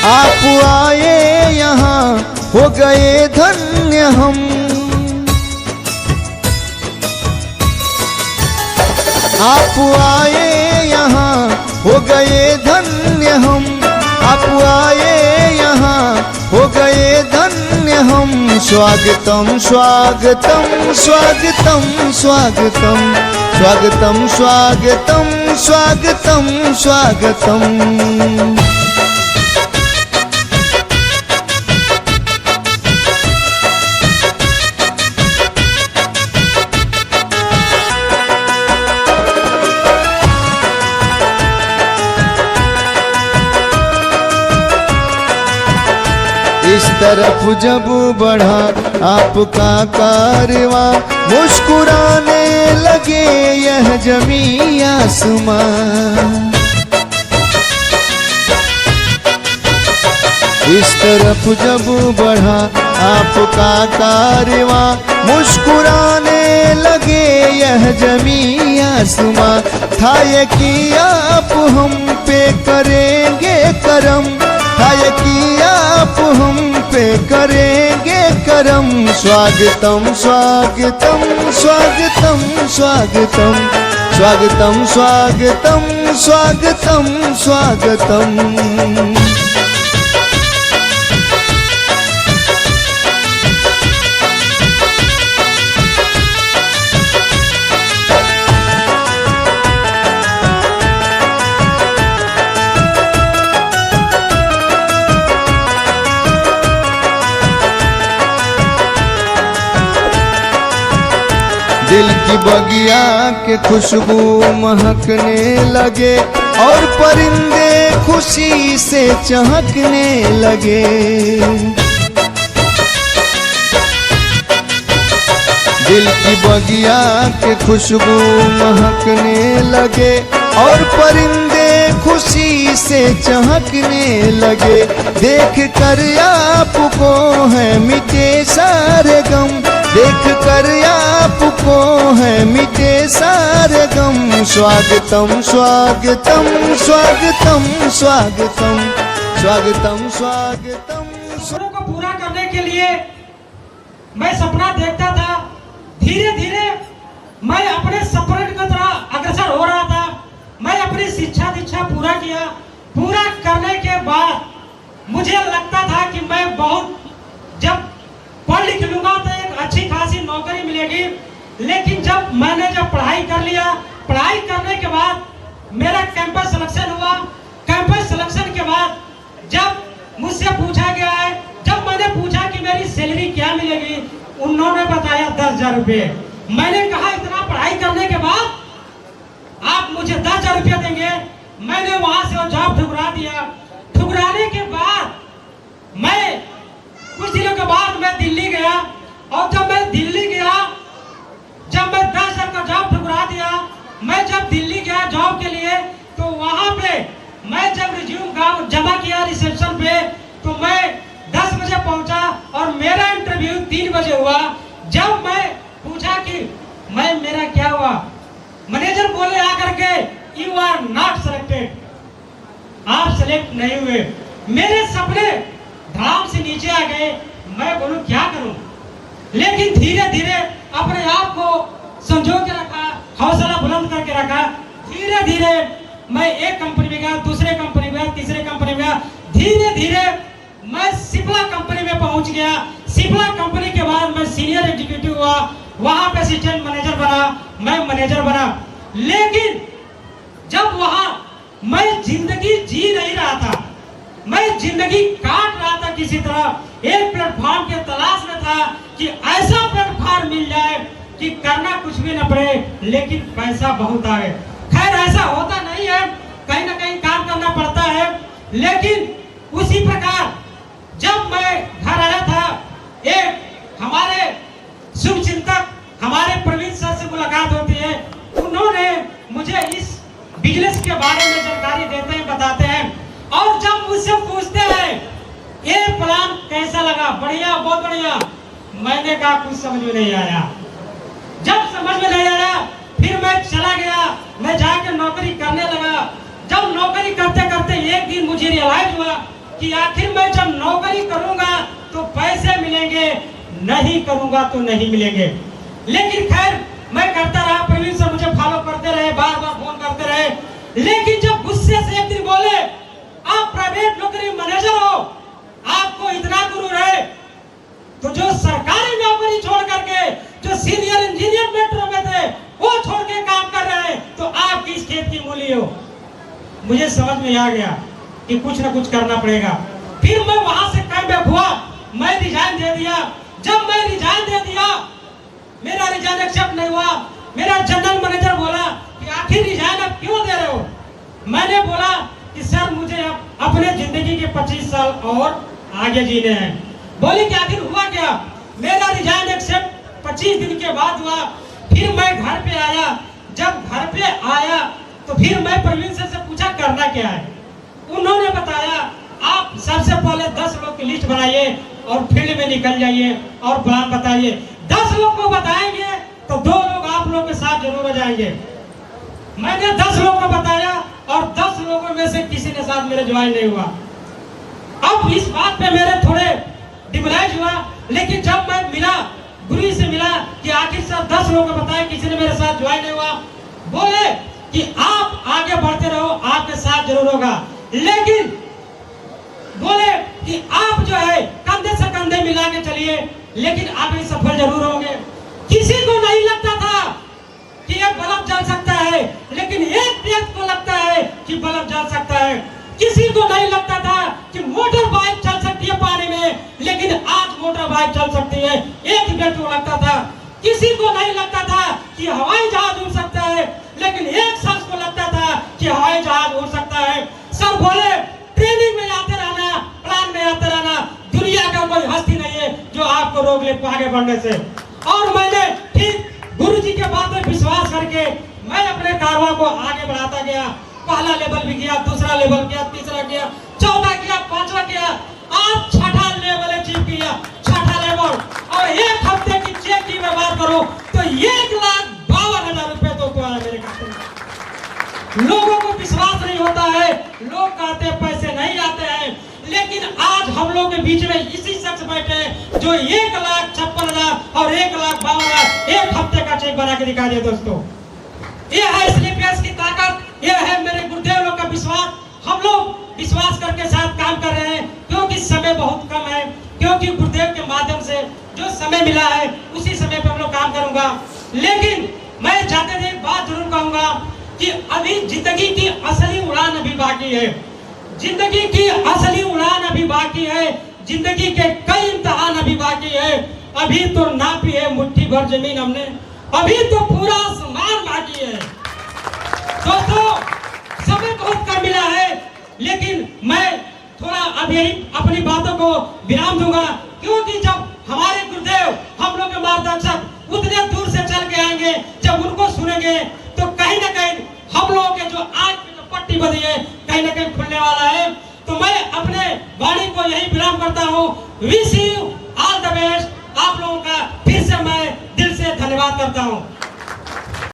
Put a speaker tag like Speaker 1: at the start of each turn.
Speaker 1: आप आए यहाँ हो गए धन्य हम। आप आए यहाँ हो गए धन्य हम। आप आए यहाँ हो गए धन्य हम। स्वागतम स्वागतम स्वागतम स्वागतम स्वागतम स्वागतम स्वागतम स्वागतम। इस तरफ जब बढ़ा आपका कारवां, मुस्कुराने लगे यह जमी आसमां। इस तरफ जब बढ़ा आपका कारवां, मुस्कुराने लगे यह जमी आसमां। था ये कि आप हम पे करेंगे करम, था ये कि आप हम पे करेंगे करम। स्वागतम स्वागतम स्वागतम स्वागतम स्वागतम स्वागतम स्वागतम स्वागतम। दिल की बगिया के खुशबू महकने लगे और परिंदे खुशी से चहकने लगे। दिल की बगिया के खुशबू महकने लगे और परिंदे खुशी से चहकने लगे। देख कर आपको है मिटे सारे गम, देख कर आपको है मिटे सारे गम। स्वागतम स्वागतम स्वागतम स्वागतम स्वागतम स्वागतम।
Speaker 2: सपनों को पूरा करने के लिए मैं सपना देखता था। धीरे धीरे मैं अपने सपने की तरह अग्रसर हो रहा था। मैं अपनी शिक्षा दीक्षा पूरा किया। पूरा करने के बाद मुझे लगता था कि मैं बहुत जब पढ़ लिख लूंगा तो एक अच्छी खासी नौकरी मिलेगी। लेकिन जब मैंने पढ़ाई कर लिया, पढ़ाई करने के बाद मेरा कैंपस सिलेक्शन हुआ। कैंपस सिलेक्शन के बाद जब मुझसे पूछा गया है, जब मैंने पूछा कि मेरी सैलरी क्या मिलेगी, उन्होंने बताया 10,000 रुपये। मैंने कहा इतना पढ़ाई करने के बाद आप मुझे 10,000 रुपये देंगे। मैंने वहां से वो जॉब ठुकरा दिया। ठुकराने के बाद मैं कुछ दिनों के बाद मैं दिल्ली गया। और जब मैं दिल्ली गया, जब मैं 10,000 का जॉब ठुकरा दिया, मैं जब दिल्ली गया जॉब के लिए, तो वहां पे मैं जब रिज्यूम जमा किया रिसेप्शन पे, तो मैं 10 बजे पहुंचा और मेरा इंटरव्यू 3 बजे हुआ। जब मैं पूछा कि मेरा क्या हुआ, मैनेजर बोले आकर के यू आर नॉट सिलेक्टेड, आप सिलेक्ट नहीं हुए। मेरे सपने धड़ाम से नीचे आ गए। मैं बोलूं क्या करूं, लेकिन धीरे धीरे अपने आप को संजो के रखा, हौसला बुलंद करके रखा। धीरे धीरे मैं एक कंपनी में गया, दूसरे कंपनी में गया, तीसरे कंपनी में गया। धीरे धीरे मैं सिप्ला कंपनी में पहुंच गया। सिप्ला कंपनी के बाद मैं सीनियर एग्जीक्यूटिव हुआ, वहां पे असिस्टेंट मैनेजर बना, मैं मैनेजर बना। लेकिन जब वहां मैं जिंदगी जी नहीं रहा था, मैं जिंदगी काट रहा था किसी तरह। एक प्लेटफॉर्म के तलाश में था कि ऐसा प्लेटफॉर्म मिल जाए कि करना कुछ भी न पड़े लेकिन पैसा बहुत आए। खैर ऐसा होता नहीं है, कहीं ना कहीं काम करना पड़ता है। लेकिन उसी प्रकार जब मैं घर आया था, एक हमारे शुभचिंतक हमारे प्रवीण सर से मुलाकात होती है। उन्होंने मुझे इस बिजनेस के बारे में जानकारी देते हैं, बताते हैं। और जब मुझसे पूछते हैं ये प्लान कैसा लगा, बढ़िया बहुत बढ़िया, मैंने कहा कुछ समझ में नहीं आया। जब समझ में नहीं आया फिर मैं चला गया, मैं जाकर नौकरी करने लगा। जब नौकरी करते करते एक दिन मुझे रियलाइज हुआ कि आखिर मैं जब नौकरी करूंगा तो पैसे मिलेंगे, नहीं करूंगा तो नहीं मिलेंगे। लेकिन खैर मैं करता रहा, प्रवीण सर मुझे फॉलो करते रहे, बार बार फोन करते रहे। लेकिन जब गुस्से से एक दिन बोले आप प्राइवेट नौकरी मैनेजर हो, आपको इतना गुरूर है, तो जो सरकारी नौकरी छोड़ करके जो सीनियर इंजीनियर मेट्रो में थे वो छोड़ के काम कर रहे हैं, तो आप किस खेत की मूली हो। मुझे समझ में आ गया कि कुछ ना कुछ करना पड़ेगा। फिर मैं वहां से कम बैक हुआ, मैं रिजाइन दे दिया। जब मैं रिजाइन दे दिया, मेरा रिजाइन एक्सेप्ट नहीं हुआ। मेरा जनरल मैनेजर बोला कि आखिर रिजाइन आप क्यों दे रहे हो। मैंने बोला कि सर मुझे अपने जिंदगी के 25 साल और आगे जीने हैं। बोले कि आखिर हुआ क्या। मेरा रिजाइन एक्सेप्ट 25 दिन के बाद हुआ। फिर मैं घर पे आया। जब घर पे आया तो फिर मैं प्रवीण सर से पूछा करना क्या है। उन्होंने बताया आप सबसे पहले 10 लोग की लिस्ट बनाइए और फील्ड में निकल जाइए और प्लान बताइए। 10 लोग को बताएंगे तो 2 लोग आप लोग के साथ जरूर हो जाएंगे। मैंने 10 लोग को बताया और 10 लोगों में से किसी ने साथ मेरे ज्वाइन नहीं हुआ। अब इस बात पे मेरे थोड़े डिमोराइज हुआ। लेकिन जब मैं मिला, गुरु से मिला कि आखिर सर 10 लोगों को बताया, किसी ने मेरे साथ ज्वाइन नहीं हुआ। बोले कि आप आगे बढ़ते रहो, आपके साथ जरूर होगा, लेकिन बोले कि आप जो है कंधे से कंधे मिला के चलिए, लेकिन आप भी सफल जरूर होंगे। किसी को नहीं लगता था कि एक बल्ब जल सकता है, लेकिन एक व्यक्ति को लगता है कि बल्ब जल सकता है। किसी को नहीं लगता था कि मोटर बाइक चल सकती है पानी में, लेकिन आज मोटर बाइक चल सकती है। एक व्यक्ति को लगता था। किसी को नहीं लगता था कि हवाई जहाज उड़ सकता है, लेकिन एक शख्स को लगता था कि हवाई जहाज उड़ सकता है। सब बोले ट्रेनिंग में आते रहना, प्लान में आते रहना, दुनिया का कोई हस्ती नहीं है जो आपको रोक ले आगे बढ़ने से। और मैंने ठीक गुरु जी के बात में विश्वास करके मैं अपने कारवां को आगे बढ़ाता गया। पहला लेवल भी किया, दूसरा लेवल किया, तीसरा किया, चौथा किया, पांचवा किया, आज छठा लेवल अचीव किया। छठा लेवल और एक हफ्ते की चेक की मैं बात करूं तो 1,52,000 रुपए तो आया मेरे खाते में। लोगों को विश्वास नहीं होता है, लोग कहते हैं पैसे नहीं आते हैं, लेकिन आज हम लोग के बीच में इसी शख्स बैठे हैं जो 1,56,000 और 1,52,000 एक हफ्ते का चेक बना के दिखा दिया। दोस्तों ये है स्लीपर्स की ताकत, ये है मेरे गुरुदेव लोग का विश्वास। हम लोग विश्वास करके साथ काम कर रहे हैं क्योंकि समय बहुत कम है, क्योंकि गुरुदेव के माध्यम से जो समय मिला है उसी समय पे हम लोग काम करूंगा। लेकिन मैं जाते हुए एक बात जरूर कहूंगा कि अभी जिंदगी की असली उड़ान अभी बाकी है। जिंदगी की असली उड़ान अभी बाकी है। जिंदगी के कई इम्तिहान अभी बाकी है। अभी तो नापी है मुट्ठी भर जमीन हमने, अभी तो पूरा आसमान बाकी है। दोस्तों समय बहुत कम मिला है, लेकिन मैं थोड़ा अभी अपनी बातों को विराम दूंगा, क्योंकि जब हमारे गुरुदेव हम लोग के मार्गदर्शक उतने दूर से चल के आएंगे, जब उनको सुनेंगे तो कहीं ना कहीं हम लोगों के जो आंख में जो पट्टी बंधी है कहीं ना कहीं खुलने वाला है। तो मैं अपने वाणी को यही विराम करता हूँ। Wish you all the best. आप लोगों का फिर से मैं दिल से धन्यवाद करता हूँ।